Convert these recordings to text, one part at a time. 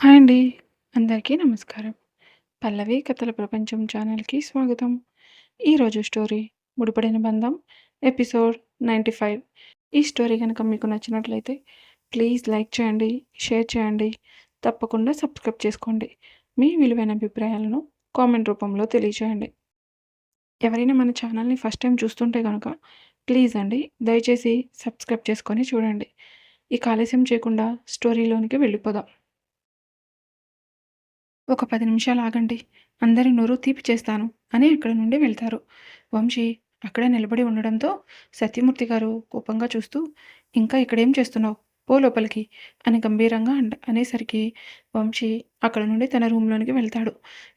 Hi అండి. అందరికీ నమస్కారం. 'పల్లవి కథల ప్రపంచం' ఛానల్‌కి స్వాగతం. ఈరోజు స్టోరీ 'ముడిపడిన బంధం' ఎపిసోడ్ 95. ఈ స్టోరీ గనక మీకు నచ్చినట్లయితే ప్లీజ్ లైక్ చేయండి, షేర్ చేయండి, తప్పకుండా సబ్స్క్రైబ్ చేసుకోండి. మీ విలువైన అభిప్రాయాలను కామెంట్ రూపంలో తెలియజేయండి. ఎవరైనా మన ఛానల్‌ని ఫస్ట్ టైం చూస్తుంటే గనక ప్లీజ్ అండి దయచేసి సబ్స్క్రైబ్ చేసుకొని చూడండి. ఇక ఆలస్యం చేయకుండా స్టోరీలోనికి వెళ్ళిపోదాం. ఒక 10 నిమిషాలు ఆగండి. అందరి నోరు తీపి చేస్తాను అని అక్కడి నుండి వెళ్తారు. వంశీ అక్కడే నిలబడి ఉండడంతో సత్యమూర్తి గారు కోపంగా చూస్తూ, ఇంకా ఇక్కడేం చేస్తున్నావు? పో లోపలికి అని గంభీరంగా అనేసరికి వంశీ అక్కడ నుండి తన రూమ్లోనికి వెళ్తాడు.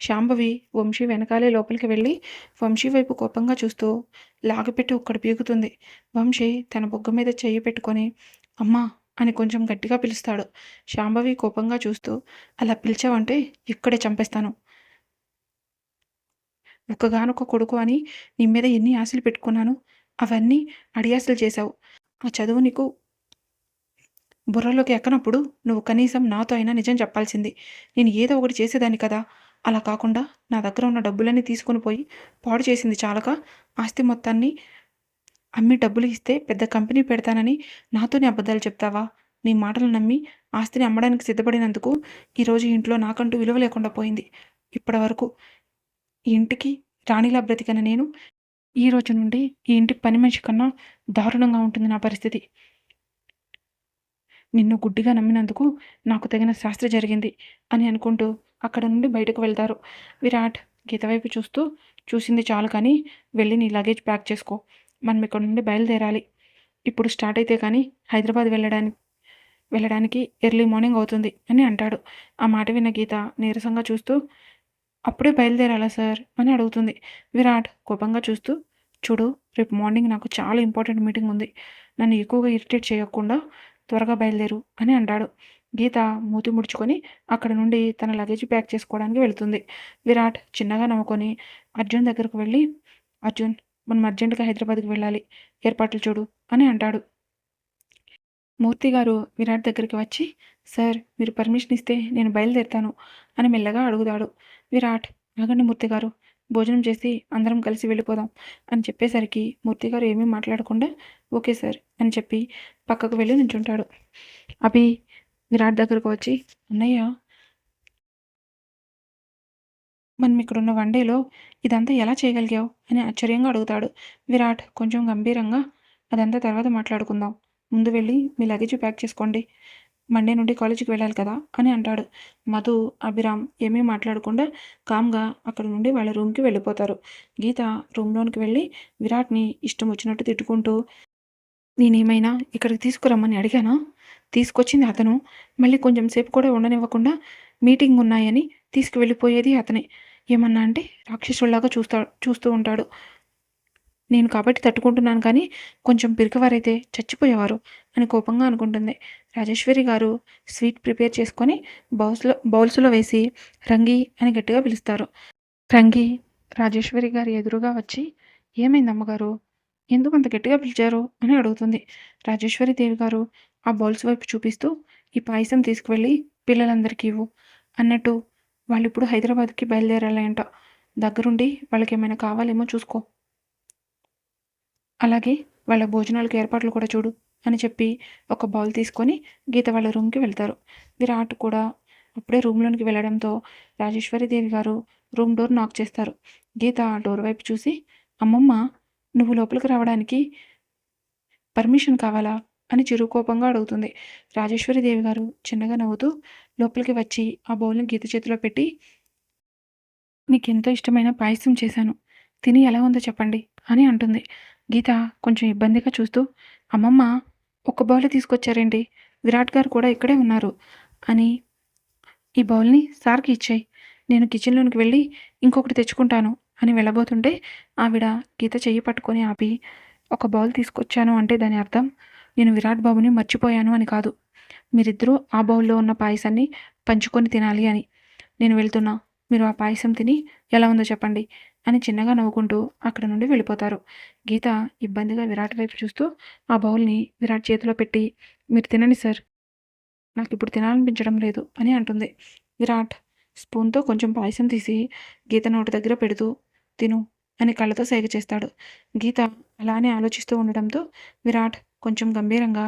శాంభవి వంశీ వెనకాలే లోపలికి వెళ్ళి వంశీ వైపు కోపంగా చూస్తూ లాగిపెట్టి ఒక్కడు పీకుతుంది. వంశీ తన బుగ్గ మీద చెయ్యి పెట్టుకొని అమ్మా అని కొంచెం గట్టిగా పిలుస్తాడు. శాంభవి కోపంగా చూస్తూ అలా పిలిచావంటే ఇక్కడే చంపేస్తాను. ఒక్కగానొక్క కొడుకు అని నీ మీద ఎన్ని ఆశలు పెట్టుకున్నాను. అవన్నీ అడియాసలు చేశావు. ఆ చదువు నీకు బుర్రలోకి ఎక్కనప్పుడు నువ్వు కనీసం నాతో అయినా నిజం చెప్పాల్సింది. నేను ఏదో ఒకటి చేసేదాన్ని కదా! అలా కాకుండా నా దగ్గర ఉన్న డబ్బులన్నీ తీసుకొని పోయి పాడు చేసింది చాలక ఆస్తి మొత్తాన్ని అమ్మి డబ్బులు ఇస్తే పెద్ద కంపెనీ పెడతానని నాతోనే అబద్ధాలు చెప్తావా? నీ మాటలు నమ్మి ఆస్తిని అమ్మడానికి సిద్ధపడినందుకు ఈరోజు ఇంట్లో నాకంటూ విలువ లేకుండా పోయింది. ఇప్పటివరకు ఈ ఇంటికి రాణిలా బ్రతికిన నేను ఈ రోజు నుండి ఈ ఇంటి పని మనిషి కన్నా దారుణంగా ఉంటుంది నా పరిస్థితి. నిన్ను గుడ్డిగా నమ్మినందుకు నాకు తగిన శాస్త్ర జరిగింది అని అనుకుంటూ అక్కడ నుండి బయటకు వెళ్తారు. విరాట్ గీత వైపు చూస్తూ చూసింది చాలు కానీ వెళ్ళి నీ లగేజ్ ప్యాక్ చేసుకో. మనం ఇక్కడ నుండి బయలుదేరాలి. ఇప్పుడు స్టార్ట్ అయితే కానీ హైదరాబాద్ వెళ్ళడానికి ఎర్లీ మార్నింగ్ అవుతుంది అని అంటాడు. ఆ మాట విన్న గీత నీరసంగా చూస్తూ అప్పుడే బయలుదేరాలా సార్ అని అడుగుతుంది. విరాట్ కోపంగా చూస్తూ చూడు, రేపు మార్నింగ్ నాకు చాలా ఇంపార్టెంట్ మీటింగ్ ఉంది. నన్ను ఎక్కువగా ఇరిటేట్ చేయకుండా త్వరగా బయలుదేరు అని అంటాడు. గీత మూతి ముడుచుకొని అక్కడ నుండి తన లగేజ్ ప్యాక్ చేసుకోవడానికి వెళుతుంది. విరాట్ చిన్నగా నవ్వుకొని అర్జున్ దగ్గరకు వెళ్ళి అర్జున్ మనం అర్జెంటుగా హైదరాబాద్కి వెళ్ళాలి, ఏర్పాట్లు చూడు అని అంటాడు. మూర్తి గారు విరాట్ దగ్గరికి వచ్చి సార్ మీరు పర్మిషన్ ఇస్తే నేను బయలుదేరుతాను అని మెల్లగా అడుగుతాడు. విరాట్ ఆగండి మూర్తి గారు, భోజనం చేసి అందరం కలిసి వెళ్ళిపోదాం అని చెప్పేసరికి మూర్తి గారు ఏమీ మాట్లాడకుండా ఓకే సార్ అని చెప్పి పక్కకు వెళ్ళి నించుంటాడు. అభి విరాట్ దగ్గరకు వచ్చి అన్నయ్య మనం ఇక్కడున్న వన్డేలో ఇదంతా ఎలా చేయగలిగావు అని ఆశ్చర్యంగా అడుగుతాడు. విరాట్ కొంచెం గంభీరంగా అదంతా తర్వాత మాట్లాడుకుందాం, ముందు వెళ్ళి మీ లగేజ్ ప్యాక్ చేసుకోండి, మండే నుండి కాలేజీకి వెళ్ళాలి కదా అని అంటాడు. మధు అభిరామ్ ఏమీ మాట్లాడకుండా కామ్గా అక్కడ నుండి వాళ్ళ రూమ్కి వెళ్ళిపోతారు. గీత రూమ్లోనికి వెళ్ళి విరాట్ని ఇష్టం వచ్చినట్టు తిట్టుకుంటూ నేనేమైనా ఇక్కడికి తీసుకురమ్మని అడిగానా? తీసుకొచ్చింది అతను. మళ్ళీ కొంచెం సేపు కూడా ఉండనివ్వకుండా మీటింగ్ ఉన్నాయని తీసుకువెళ్ళిపోయేది అతనే. ఏమన్నా అంటే రాక్షసుడిలాగా చూస్తూ ఉంటాడు. నేను కాబట్టి తట్టుకుంటున్నాను కానీ కొంచెం పిరికివారైతే చచ్చిపోయేవారు అని కోపంగా అనుకుంటుంది. రాజేశ్వరి గారు స్వీట్ ప్రిపేర్ చేసుకొని బౌల్స్లో వేసి రంగి అని గట్టిగా పిలుస్తారు. రంగి రాజేశ్వరి గారి ఎదురుగా వచ్చి ఏమైంది అమ్మగారు, ఎందుకు అంత గట్టిగా పిలిచారు అని అడుగుతుంది. రాజేశ్వరి దేవి గారు ఆ బౌల్స్ వైపు చూపిస్తూ ఈ పాయసం తీసుకువెళ్ళి పిల్లలందరికీ ఇవ్వు అన్నట్టు వాళ్ళు ఇప్పుడు హైదరాబాద్కి బయలుదేరాలంట. దగ్గరుండి వాళ్ళకి ఏమైనా కావాలేమో చూసుకో, అలాగే వాళ్ళ భోజనాలకు ఏర్పాట్లు కూడా చూడు అని చెప్పి ఒక బౌల్ తీసుకొని గీత వాళ్ళ రూమ్కి వెళ్తారు. విరాట్ కూడా అప్పుడే రూమ్లోనికి వెళ్ళడంతో రాజేశ్వరి దేవి గారు రూమ్ డోర్ నాక్ చేస్తారు. గీత డోర్ వైపు చూసి అమ్మమ్మ నువ్వు లోపలికి రావడానికి పర్మిషన్ కావాలా అని చిరుకోపంగా అడుగుతుంది. రాజేశ్వరి దేవి గారు చిన్నగా నవ్వుతూ లోపలికి వచ్చి ఆ బౌల్ని గీత చేతిలో పెట్టి నీకెంతో ఇష్టమైన పాయసం చేశాను, తిని ఎలా ఉందో చెప్పండి అని అంటుంది. గీత కొంచెం ఇబ్బందిగా చూస్తూ అమ్మమ్మ ఒక్క బౌల్ తీసుకొచ్చారేంటి, విరాట్ గారు కూడా ఇక్కడే ఉన్నారు అని ఈ బౌల్ని సార్కి ఇచ్చేయి, నేను కిచెన్లోనికి వెళ్ళి ఇంకొకటి తెచ్చుకుంటాను అని వెళ్ళబోతుంటే ఆవిడ గీత చెయ్యి పట్టుకొని ఆపి ఒక బౌల్ తీసుకొచ్చాను అంటే దాని అర్థం నేను విరాట్ బాబుని మర్చిపోయాను అని కాదు, మీరిద్దరూ ఆ బౌల్లో ఉన్న పాయసాన్ని పంచుకొని తినాలి అని. నేను వెళ్తున్నా, మీరు ఆ పాయసం తిని ఎలా ఉందో చెప్పండి అని చిన్నగా నవ్వుకుంటూ అక్కడ నుండి వెళ్ళిపోతారు. గీత ఇబ్బందిగా విరాట్ వైపు చూస్తూ ఆ బౌల్ని విరాట్ చేతిలో పెట్టి మీరు తినండి సార్ నాకు ఇప్పుడు తినాలనిపించడం లేదు అని అంటుంది. విరాట్ స్పూన్తో కొంచెం పాయసం తీసి గీత నోటి దగ్గర పెడుతూ తిను అని కళ్ళతో సైగ చేస్తాడు. గీత అలానే ఆలోచిస్తూ ఉండడంతో విరాట్ కొంచెం గంభీరంగా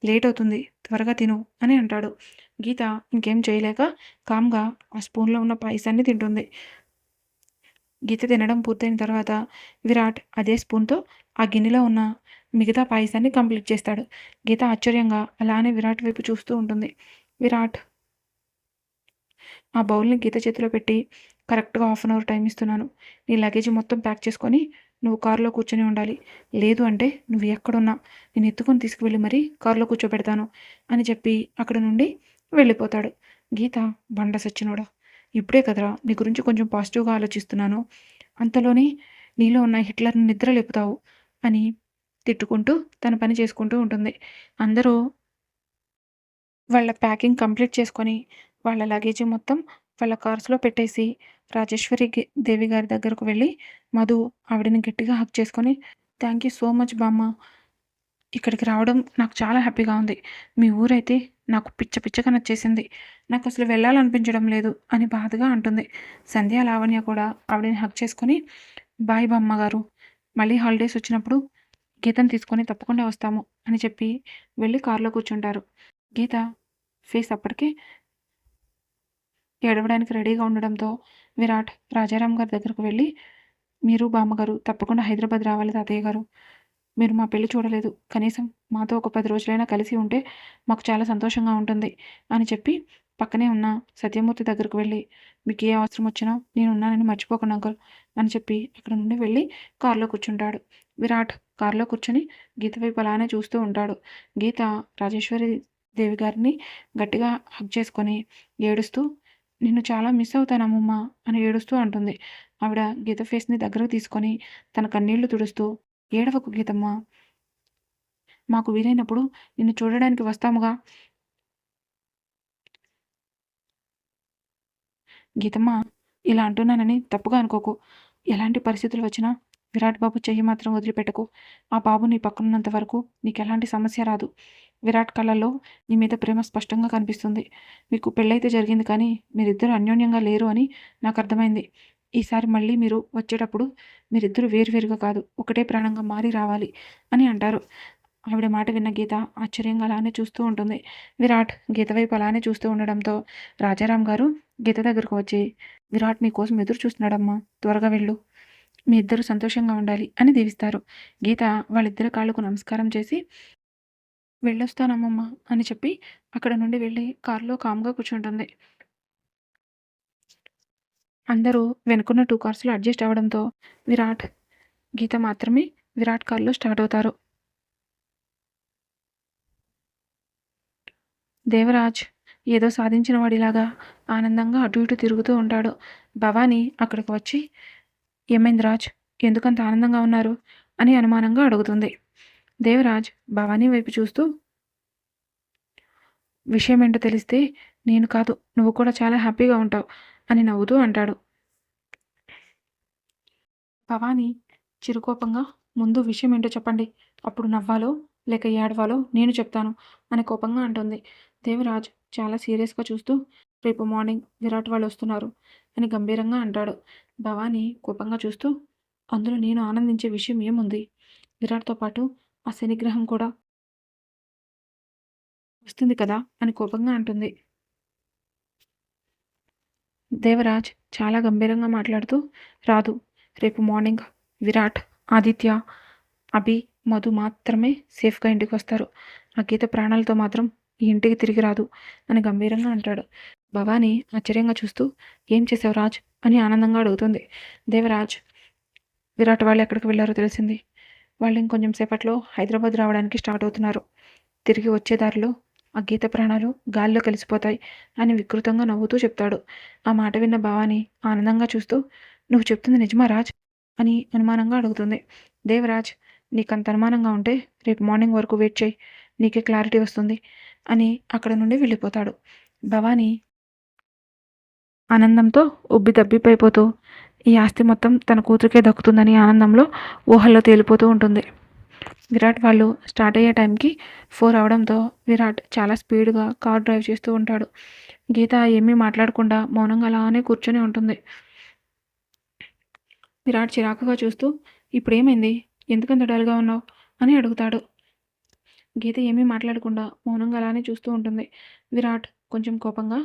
లేట్ అవుతుంది, త్వరగా తిను అని అంటాడు. గీత ఇంకేం చేయలేక కామ్గా ఆ స్పూన్లో ఉన్న పాయసాన్ని తింటుంది. గీత తినడం పూర్తయిన తర్వాత విరాట్ అదే స్పూన్తో ఆ గిన్నెలో ఉన్న మిగతా పాయసాన్ని కంప్లీట్ చేస్తాడు. గీత ఆశ్చర్యంగా అలానే విరాట్ వైపు చూస్తూ ఉంటుంది. విరాట్ ఆ బౌల్ని గీత చేతిలో పెట్టి కరెక్ట్గా 1/2 అవర్ టైం ఇస్తున్నాను. నీ లగేజ్ మొత్తం ప్యాక్ చేసుకొని నువ్వు కారులో కూర్చొని ఉండాలి. లేదు అంటే నువ్వు ఎక్కడున్నా నేను ఎత్తుకొని తీసుకువెళ్ళి మరీ కారులో కూర్చోబెడతాను అని చెప్పి అక్కడ నుండి వెళ్ళిపోతాడు. గీత బండ సచ్చినోడా, ఇప్పుడే కదరా నీ గురించి కొంచెం పాజిటివ్గా ఆలోచిస్తున్నాను, అంతలోనే నీలో ఉన్న హిట్లర్ని నిద్ర లేపుతావు అని తిట్టుకుంటూ తన పని చేసుకుంటూ ఉంటుంది. అందరూ వాళ్ళ ప్యాకింగ్ కంప్లీట్ చేసుకొని వాళ్ళ లగేజీ మొత్తం వాళ్ళ కార్స్లో పెట్టేసి రాజేశ్వరి దేవి గారి దగ్గరకు వెళ్ళి మధు ఆవిడని గట్టిగా హక్ చేసుకొని థ్యాంక్ యూ సో మచ్ బామ్మ, ఇక్కడికి రావడం నాకు చాలా హ్యాపీగా ఉంది. మీ ఊరైతే నాకు పిచ్చ పిచ్చగా నచ్చేసింది, నాకు అసలు వెళ్ళాలనిపించడం లేదు అని బాధగా అంటుంది. సంధ్య లావణ్య కూడా ఆవిడని హక్ చేసుకొని బాయ్ బామ్మ గారు, మళ్ళీ హాలిడేస్ వచ్చినప్పుడు గీతను తీసుకొని తప్పకుండా వస్తాము అని చెప్పి వెళ్ళి కారులో కూర్చుంటారు. గీత ఫేస్ అప్పటికే ఏడవడానికి రెడీగా ఉండడంతో విరాట్ రాజారాం గారి దగ్గరకు వెళ్ళి మీరు బామ్మగారు తప్పకుండా హైదరాబాద్ రావాలి తాతయ్య గారు, మీరు మా పెళ్లి చూడలేదు, కనీసం మాతో ఒక 10 రోజులైనా కలిసి ఉంటే మాకు చాలా సంతోషంగా ఉంటుంది అని చెప్పి పక్కనే ఉన్న సత్యమూర్తి దగ్గరకు వెళ్ళి మీకు ఏ అవసరం వచ్చినా నేనున్నానని మర్చిపోకండి అంకుల్ అని చెప్పి అక్కడ నుండి వెళ్ళి కారులో కూర్చుంటాడు. విరాట్ కారులో కూర్చొని గీత వైపు అలానే చూస్తూ ఉంటాడు. గీత రాజేశ్వరి దేవి గారిని గట్టిగా హగ్ చేసుకొని ఏడుస్తూ నిన్ను చాలా మిస్ అవుతాను అమ్మమ్మ అని ఏడుస్తూ అంటుంది. ఆవిడ గీత ఫేస్ని దగ్గరకు తీసుకొని తన కన్నీళ్లు తుడుస్తూ ఏడవకు గీతమ్మ, మాకు వీలైనప్పుడు నిన్ను చూడడానికి వస్తాముగా. గీతమ్మ, ఇలా అంటున్నానని తప్పుగా అనుకోకు, ఎలాంటి పరిస్థితులు వచ్చినా విరాట్ బాబు చెయ్యి మాత్రం వదిలిపెట్టకు. ఆ బాబు నీ పక్కనున్నంత వరకు నీకు ఎలాంటి సమస్య రాదు. విరాట్ కళ్ళల్లో నీ మీద ప్రేమ స్పష్టంగా కనిపిస్తుంది. మీకు పెళ్ళైతే జరిగింది కానీ మీరిద్దరూ అన్యోన్యంగా లేరు అని నాకు అర్థమైంది. ఈసారి మళ్ళీ మీరు వచ్చేటప్పుడు మీరిద్దరూ వేరువేరుగా కాదు ఒకటే ప్రాణంగా మారి రావాలి అని అంటారు. ఆవిడ మాట విన్న గీత ఆశ్చర్యంగా అలానే చూస్తూ ఉంటుంది. విరాట్ గీత వైపు అలానే చూస్తూ ఉండడంతో రాజారాం గారు గీత దగ్గరకు వచ్చి విరాట్ నీ కోసం ఎదురు చూస్తున్నాడమ్మా, త్వరగా వెళ్ళు, మీ ఇద్దరు సంతోషంగా ఉండాలి అని దీవిస్తారు. గీత వాళ్ళిద్దరి కాళ్ళకు నమస్కారం చేసి వెళ్ళొస్తానమ్మమ్మ అని చెప్పి అక్కడ నుండి వెళ్ళి కారులో కామ్గా కూర్చుంటుంది. అందరూ వెనుకున్న 2 కార్స్లో అడ్జస్ట్ అవ్వడంతో విరాట్ గీత మాత్రమే విరాట్ కారులో స్టార్ట్ అవుతారు. దేవరాజ్ ఏదో సాధించిన వాడిలాగా ఆనందంగా అటు ఇటు తిరుగుతూ ఉంటాడు. భవానీ అక్కడికి వచ్చి ఏమైంది రాజ్, ఎందుకంత ఆనందంగా ఉన్నారు అని అనుమానంగా అడుగుతుంది. దేవరాజ్ భవానీ వైపు చూస్తూ విషయం ఏంటో తెలిస్తే నేను కాదు నువ్వు కూడా చాలా హ్యాపీగా ఉంటావు అని నవ్వుతూ అంటాడు. భవానీ చిరుకోపంగా ముందు విషయం ఏంటో చెప్పండి, అప్పుడు నవ్వాలో లేక ఏడవాలో నేను చెప్తాను అని కోపంగా అంటుంది. దేవరాజ్ చాలా సీరియస్గా చూస్తూ రేపు మార్నింగ్ విరాట్ వాళ్ళు వస్తున్నారు అని గంభీరంగా అంటాడు. భవానీ కోపంగా చూస్తూ అందులో నేను ఆనందించే విషయం ఏముంది, విరాట్తో పాటు ఆ శనిగ్రహం కూడా వస్తుంది కదా అని కోపంగా అంటుంది. దేవరాజ్ చాలా గంభీరంగా మాట్లాడుతూ రాదు, రేపు మార్నింగ్ విరాట్, ఆదిత్య, అభి, మధు మాత్రమే సేఫ్గా ఇంటికి వస్తారు, ఆ గీత ప్రాణాలతో మాత్రం ఈ ఇంటికి తిరిగి రాదు అని గంభీరంగా అంటాడు. భవానీ ఆశ్చర్యంగా చూస్తూ ఏం చేసావు రాజ్ అని ఆనందంగా అడుగుతుంది. దేవరాజ్ విరాట్ వాళ్ళు ఎక్కడికి వెళ్ళారో తెలిసింది, వాళ్ళు ఇంకొంచెం సేపట్లో హైదరాబాద్ రావడానికి స్టార్ట్ అవుతున్నారు, తిరిగి వచ్చే దారిలో ఆ గీత ప్రాణాలు గాల్లో కలిసిపోతాయి అని వికృతంగా నవ్వుతూ చెప్తాడు. ఆ మాట విన్న భవానీ ఆనందంగా చూస్తూ నువ్వు చెప్తుంది నిజమా రాజ్ అని అనుమానంగా అడుగుతుంది. దేవరాజ్ నీకంత అనుమానంగా ఉంటే రేపు మార్నింగ్ వరకు వెయిట్ చేయి, నీకే క్లారిటీ వస్తుంది అని అక్కడ నుండి వెళ్ళిపోతాడు. భవానీ ఆనందంతో ఉబ్బి తబ్బిబ్బైపోతూ ఈ ఆస్తి మొత్తం తన కూతురికే దక్కుతుందని ఆనందంలో ఊహల్లో తేలిపోతూ ఉంటుంది. విరాట్ వాళ్ళు స్టార్ట్ అయ్యే టైంకి 4 అవడంతో విరాట్ చాలా స్పీడ్‌గా కార్ డ్రైవ్ చేస్తూ ఉంటాడు. గీత ఏమీ మాట్లాడకుండా మౌనంగా అలానే కూర్చొని ఉంటుంది. విరాట్ చిరాకుగా చూస్తూ "ఇప్పుడేమైంది? ఎందుకంత డల్‌గా ఉన్నావు?" అని అడుగుతాడు. గీత ఏమీ మాట్లాడకుండా మౌనంగా అలానే చూస్తూ ఉంటుంది. విరాట్ కొంచెం కోపంగా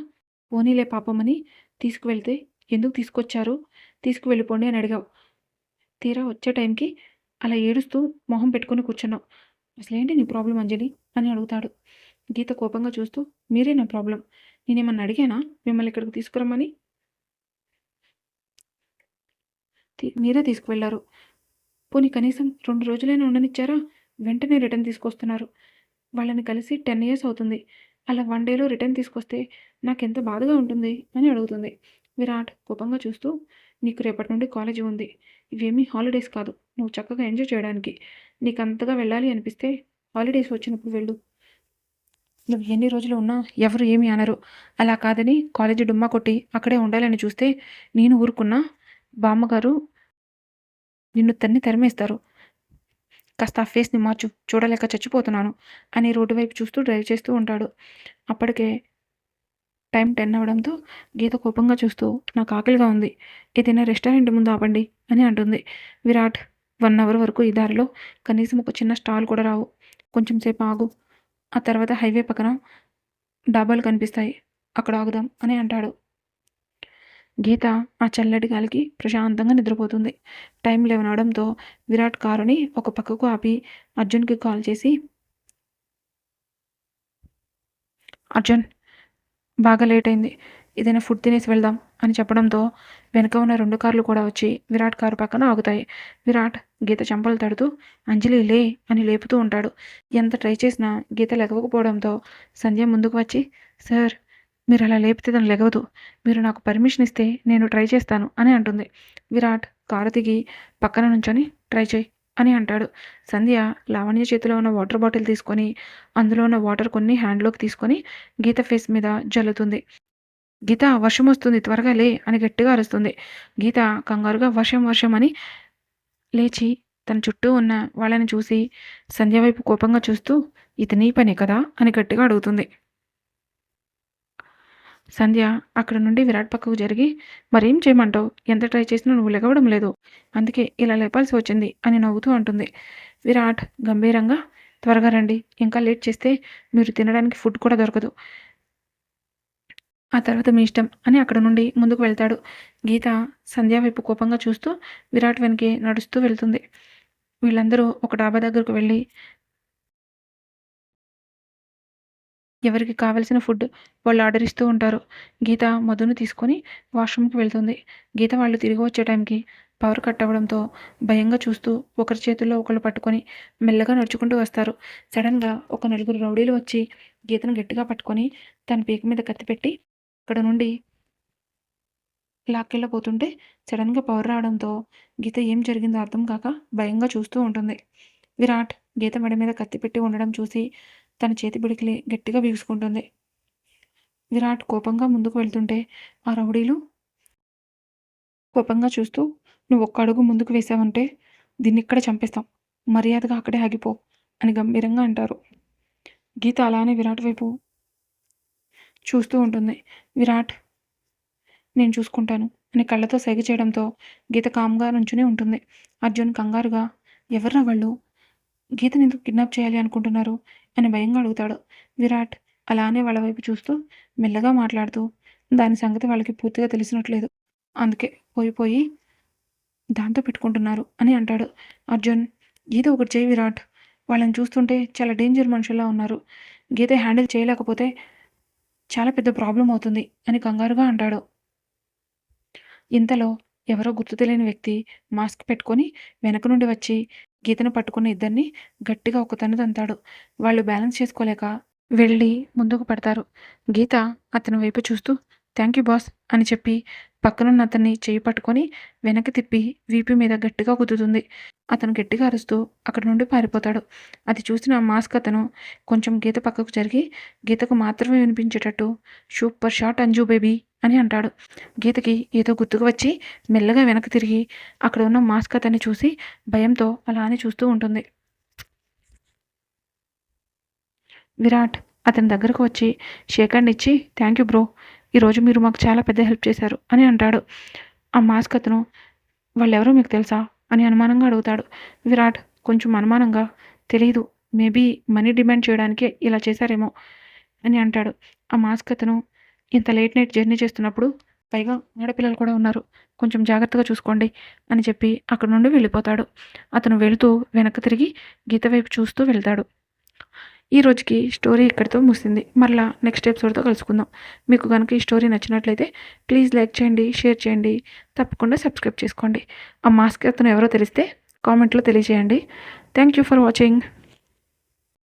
"పోనీలే పాపం అని తీసుకువెళ్తే ఎందుకు తీసుకొచ్చారు? తీసుకువెళ్ళిపోండి" అని అడిగావు. తీరా వచ్చే టైంకి అలా ఏడుస్తూ మొహం పెట్టుకొని కూర్చున్నావు. అసలేంటి నీ ప్రాబ్లమ్ అంజలి అని అడుగుతాడు. గీత కోపంగా చూస్తూ మీరే నా ప్రాబ్లం. నేనేమన్నా అడిగానా మిమ్మల్ని ఇక్కడికి తీసుకురమ్మని? మీరే తీసుకువెళ్లారు. పోనీ కనీసం 2 రోజులైనా ఉండనిచ్చారా? వెంటనే రిటర్న్ తీసుకొస్తున్నారు. వాళ్ళని కలిసి 10 ఇయర్స్ అవుతుంది. అలా 1 డేలో రిటర్న్ తీసుకొస్తే నాకెంత బాధగా ఉంటుంది అని అడుగుతుంది. విరాట్ కోపంగా చూస్తూ నీకు రేపటి నుండి కాలేజీ ఉంది. ఇవేమీ హాలిడేస్ కాదు. నువ్వు చక్కగా ఎంజాయ్ చేయడానికి. నీకంతగా వెళ్ళాలి అనిపిస్తే హాలిడేస్ వచ్చినప్పుడు వెళ్ళు. నువ్వు ఎన్ని రోజులు ఉన్నా ఎవరు ఏమీ అనరు. అలా కాదని కాలేజీ డుమ్మా కొట్టి అక్కడే ఉండాలని చూస్తే నేను ఊరుకున్నా బామ్మగారు నిన్ను తరిమేస్తారు. కాస్త ఆ ఫేస్‌ని మార్చు. చూడలేక చచ్చిపోతున్నాను అని రోడ్డు వైపు చూస్తూ డ్రైవ్ చేస్తూ ఉంటాడు. అప్పటికే టైం 10 అవ్వడంతో గీత కోపంగా చూస్తూ నాకు ఆకలిగా ఉంది. ఏదైనా రెస్టారెంట్ ముందు ఆపండి అని అంటుంది. విరాట్ 1 అవర్ వరకు ఈ దారిలో కనీసం ఒక చిన్న స్టాల్ కూడా రావు. కొంచెం సేపు ఆగు. ఆ తర్వాత హైవే పక్కన డాబాలు కనిపిస్తాయి. అక్కడ ఆగుదాం అని అంటాడు. గీత ఆ చల్లటి గాలికి ప్రశాంతంగా నిద్రపోతుంది. టైం 11 అవడంతో విరాట్ కారుని ఒక పక్కకు ఆపి అర్జున్‌కి కాల్ చేసి అర్జున్ బాగా లేట్ అయింది. ఏదైనా ఫుడ్ తినేసి వెళ్దాం అని చెప్పడంతో వెనక ఉన్న 2 కార్లు కూడా వచ్చి విరాట్ కారు పక్కన ఆగుతాయి. విరాట్ గీత చెంపలు తడుతూ అంజలి లే అని లేపుతూ ఉంటాడు. ఎంత ట్రై చేసినా గీత లెగవకపోవడంతో సంధ్య ముందుకు వచ్చి సార్ మీరు అలా లేపితే తను లెగవదు. మీరు నాకు పర్మిషన్ ఇస్తే నేను ట్రై చేస్తాను అని అంటుంది. విరాట్ కారు దిగి పక్కన నుంచొని ట్రై చేయి అని అంటాడు. సంధ్య లావణ్య చేతిలో ఉన్న వాటర్ బాటిల్ తీసుకొని అందులో ఉన్న వాటర్ కొన్ని హ్యాండ్లోకి తీసుకొని గీత ఫేస్ మీద జల్లుతుంది. గీత వర్షం వస్తుంది త్వరగా లే అని గట్టిగా అరుస్తుంది. గీత కంగారుగా వర్షం వర్షం అని లేచి తన చుట్టూ ఉన్న వాళ్ళని చూసి సంధ్య వైపు కోపంగా చూస్తూ ఇది నీ పనే కదా అని గట్టిగా అడుగుతుంది. సంధ్య అక్కడ నుండి విరాట్ పక్కకు జరిగి మరేం చేయమంటావు? ఎంత ట్రై చేసినా నువ్వు లెగవడం లేదు. అందుకే ఇలా లేపాల్సి వచ్చింది అని నవ్వుతూ అంటుంది. విరాట్ గంభీరంగా త్వరగా రండి. ఇంకా లేట్ చేస్తే మీరు తినడానికి ఫుడ్ కూడా దొరకదు. ఆ తర్వాత మీ ఇష్టం అని అక్కడ నుండి ముందుకు వెళ్తాడు. గీత సంధ్య వైపు కోపంగా చూస్తూ విరాట్ వెనకే నడుస్తూ వెళ్తుంది. వీళ్ళందరూ ఒక డాబా దగ్గరకు వెళ్ళి ఎవరికి కావాల్సిన ఫుడ్ వాళ్ళు ఆర్డర్ ఇస్తూ ఉంటారు. గీత మధును తీసుకొని వాష్రూమ్‌కి వెళ్తుంది. గీత వాళ్ళు తిరిగి వచ్చే టైంకి పవర్ కట్ అవ్వడంతో భయంగా చూస్తూ ఒకరి చేతుల్లో ఒకళ్ళు పట్టుకొని మెల్లగా నడుచుకుంటూ వస్తారు. సడెన్‌గా ఒక నలుగురు రౌడీలు వచ్చి గీతను గట్టిగా పట్టుకొని తన పీక మీద కత్తి పెట్టి అక్కడ నుండి లాక్కెళ్ళబోతుంటే సడెన్‌గా పవర్ రావడంతో గీత ఏం జరిగిందో అర్థం కాక భయంగా చూస్తూ ఉంటుంది. విరాట్ గీత మెడ మీద కత్తి పెట్టి ఉండడం చూసి తన చేతి పిడికిలి గట్టిగా బిగుసుకుంటుంది. విరాట్ కోపంగా ముందుకు వెళ్తుంటే ఆ రౌడీలు కోపంగా చూస్తూ "నువ్వు ఒక్క అడుగు ముందుకు వేశావంటే దీన్నిక్కడే చంపేస్తాం. మర్యాదగా అక్కడే ఆగిపో" అని గంభీరంగా అంటారు. గీత అలానే విరాట్ వైపు చూస్తూ ఉంటుంది. విరాట్ నేను చూసుకుంటాను అని కళ్ళతో సైగ చేయడంతో గీత కామ్‌గా నుంచునే ఉంటుంది. అర్జున్ కంగారుగా ఎవర్రా వాళ్ళు? గీతని ఎందుకు కిడ్నాప్ చేయాలి అనుకుంటున్నారు అని భయంగా అడుగుతాడు. విరాట్ అలానే వాళ్ళ వైపు చూస్తూ మెల్లగా మాట్లాడుతూ దాని సంగతి వాళ్ళకి పూర్తిగా తెలిసినట్లేదు. అందుకే పోయి దాంతో పెట్టుకుంటున్నారు అని అంటాడు. అర్జున్ గీత ఒకటి చేయి విరాట్. వాళ్ళని చూస్తుంటే చాలా డేంజర్ మనుషుల్లా ఉన్నారు. గీత హ్యాండిల్ చేయలేకపోతే చాలా పెద్ద ప్రాబ్లమ్ అవుతుంది అని కంగారుగా అంటాడు. ఇంతలో ఎవరో గుర్తు తెలియని వ్యక్తి మాస్క్ పెట్టుకొని వెనక నుండి వచ్చి గీతను పట్టుకున్న ఇద్దరిని గట్టిగా ఒక తన్ను తంతాడు. వాళ్ళు బ్యాలెన్స్ చేసుకోలేక వెళ్ళి ముందుకు పడతారు. గీత అతని వైపు చూస్తూ థ్యాంక్ యూ బాస్ అని చెప్పి పక్కనున్న అతన్ని చేయి పట్టుకొని వెనక్కి తిప్పి వీపు మీద గట్టిగా గుద్దుతుంది. అతను గట్టిగా అరుస్తూ అక్కడ నుండి పారిపోతాడు. అది చూసిన ఆ మాస్క్ అతను కొంచెం గీత పక్కకు జరిగి గీతకు మాత్రమే వినిపించేటట్టు సూపర్ షాట్ అంజు బేబీ అని అంటాడు. గీతకి ఏదో గుర్తుకు వచ్చి మెల్లగా వెనక్కి తిరిగి అక్కడ ఉన్న మాస్క్ అతన్ని చూసి భయంతో అలానే చూస్తూ ఉంటుంది. విరాట్ అతని దగ్గరకు వచ్చి షేక్ హ్యాండ్ ఇచ్చి థ్యాంక్ యూ బ్రో, ఈరోజు మీరు మాకు చాలా పెద్ద హెల్ప్ చేశారు అని అంటాడు. ఆ మాస్క్ అతను వాళ్ళెవరో మీకు తెలుసా అని అనుమానంగా అడుగుతాడు. విరాట్ కొంచెం అనుమానంగా తెలీదు, మేబీ మనీ డిమాండ్ చేయడానికే ఇలా చేశారేమో అని అంటాడు. ఆ మాస్క్ అతను ఇంత లేట్ నైట్ జర్నీ చేస్తున్నప్పుడు పైగా ఆడపిల్లలు కూడా ఉన్నారు, కొంచెం జాగ్రత్తగా చూసుకోండి అని చెప్పి అక్కడ నుండి వెళ్ళిపోతాడు. అతను వెళుతూ వెనక్కి తిరిగి గీత వైపు చూస్తూ వెళ్తాడు. ఈ రోజుకి స్టోరీ ఇక్కడితో ముగిసింది. మరలా నెక్స్ట్ ఎపిసోడ్తో కలుసుకుందాం. మీకు కనుక ఈ స్టోరీ నచ్చినట్లయితే ప్లీజ్ లైక్ చేయండి, షేర్ చేయండి, తప్పకుండా సబ్స్క్రైబ్ చేసుకోండి. ఆ మాస్క్ అతను ఎవరో తెలిస్తే కామెంట్లో తెలియజేయండి. Thank you for watching.